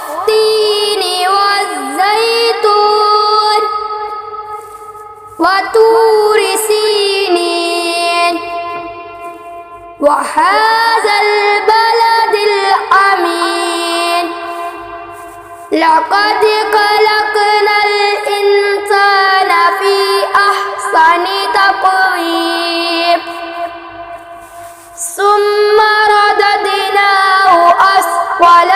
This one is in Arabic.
والتين والزيتون وطور سينين وهذا البلد الأمين لقد خلقنا الإنسان في أحسن تقويم ثم رددناه أسفل